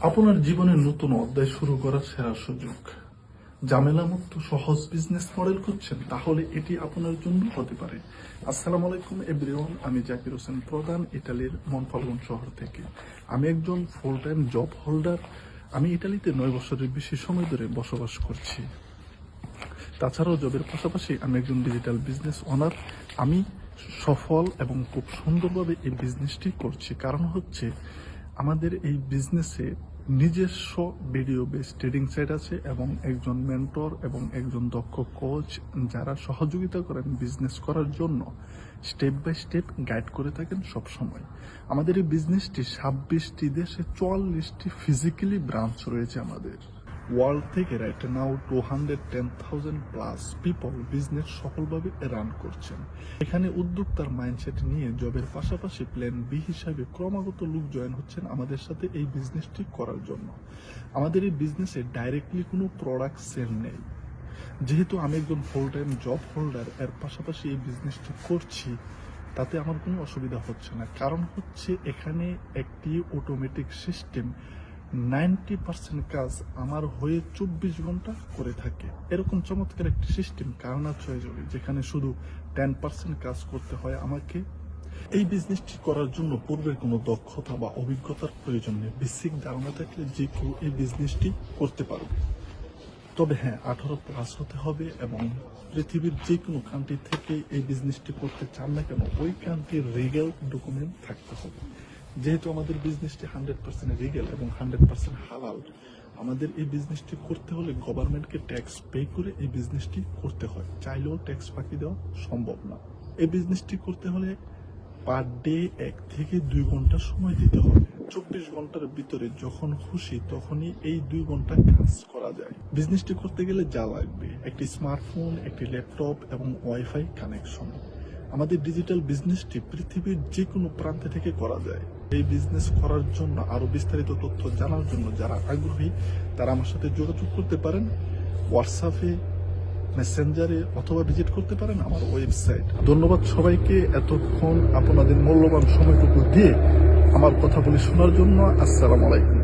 আপনার জীবনের নতুন অধ্যায় শুরু করার সেরা সুযোগ। ঝামেলামুক্ত সহজ বিজনেস মডেল খুঁজছেন, তাহলে এটি আপনার জন্য হতে পারে। আসসালামু আলাইকুম এভরিওয়ান, আমি জাকির হোসেন প্রধান, ইতালির মনফালগন শহর থেকে। আমি একজন ফুল টাইম জব হোল্ডার। আমি ইতালিতে 9 বছরের বেশি সময় ধরে বসবাস করছি। তাছাড়াও জবের পাশাপাশি আমি একজন ডিজিটাল বিজনেস ওনার। আমি সফল এবং খুব সুন্দরভাবে এই বিজনেসটি করছি। কারণ হচ্ছে আমাদের এই বিজনেসে নিজস্ব ভিডিও বেস ট্রেডিং সাইট আছে এবং একজন মেন্টর এবং একজন দক্ষ কোচ যারা সহযোগিতা করেন বিজনেস করার জন্য, স্টেপ বাই স্টেপ গাইড করে থাকেন সব সময়। আমাদের এই বিজনেসটি 26টি দেশে 44টি ফিজিক্যালি ব্রাঞ্চ রয়েছে আমাদের। ওয়ার্ল্ড থেকে right now 210,000 plus people business সফলভাবে রান করছেন। এখানে উদ্যোক্তার মাইন্ডসেট নিয়ে জবের পাশাপাশি প্ল্যান বি হিসাবে ক্রমাগত লোক জয়েন হচ্ছেন আমাদের সাথে এই বিজনেসটি করার জন্য। আমাদের এই বিজনেসে ডাইরেক্টলি কোনো প্রোডাক্ট সেল নেই। যেহেতু আমি একজন ফুল টাইম জব হোল্ডার, এর পাশাপাশি এই বিজনেসটি করছি, তাতে আমার কোনো অসুবিধা হচ্ছে না। কারণ হচ্ছে এখানে একটি অটোমেটিক সিস্টেম 90% কাজ আমার হয়ে 24 ঘন্টা করে থাকে। এরকম চমৎকার একটি সিস্টেম কারণা চয়েস, যেখানে শুধু 10% কাজ করতে হয় আমাকে। এই বিজনেসটি করার জন্য পূর্বের কোনো দক্ষতা বা অভিজ্ঞতার প্রয়োজন নেই। বেসিক ধারণা থাকলে যে কেউ এই বিজনেসটি করতে পারবে। তবে হ্যাঁ, 18 প্লাস হতে হবে এবং পৃথিবীর যে কোনো কান্ট্রি থেকে এই বিজনেসটি করতে চান না কেন, ওই কান্ট্রির রিগেল ডকুমেন্ট থাকতে হবে। যেহেতু আমাদের বিজনেসটি 100% রিগেল এবং 100% হালাল, আমাদের এই বিজনেসটি করতে হলে গভর্নমেন্টকে ট্যাক্স পে করে এই বিজনেসটি করতে হয়। চাইলেও ট্যাক্স ফাঁকি দেওয়া সম্ভব না। এই বিজনেসটি করতে হলে পার ডে 1 থেকে 2 ঘন্টা সময় দিতে হবে। 24 ঘন্টার ভিতরে যখন খুশি তখনই এই 2 ঘন্টা কাজ করা যায়। বিজনেসটি করতে গেলে যা লাগবে: একটি স্মার্টফোন, একটি ল্যাপটপ এবং ওয়াইফাই কানেকশন। আমাদের ডিজিটাল বিজনেসটি পৃথিবীর যে কোনো প্রান্তে থেকে করা যায়। এই বিজনেস করার জন্য আরো বিস্তারিত তথ্য জানার জন্য যারা আগ্রহী, তারা আমার সাথে যোগাযোগ করতে পারেন হোয়াটসঅ্যাপে, মেসেঞ্জারে, অথবা ভিজিট করতে পারেন আমার ওয়েবসাইট। ধন্যবাদ সবাইকে এতক্ষণ আপনাদের মূল্যবান সময়টুকু দিয়ে আমার কথাগুলি শোনার জন্য। আসসালামু আলাইকুম।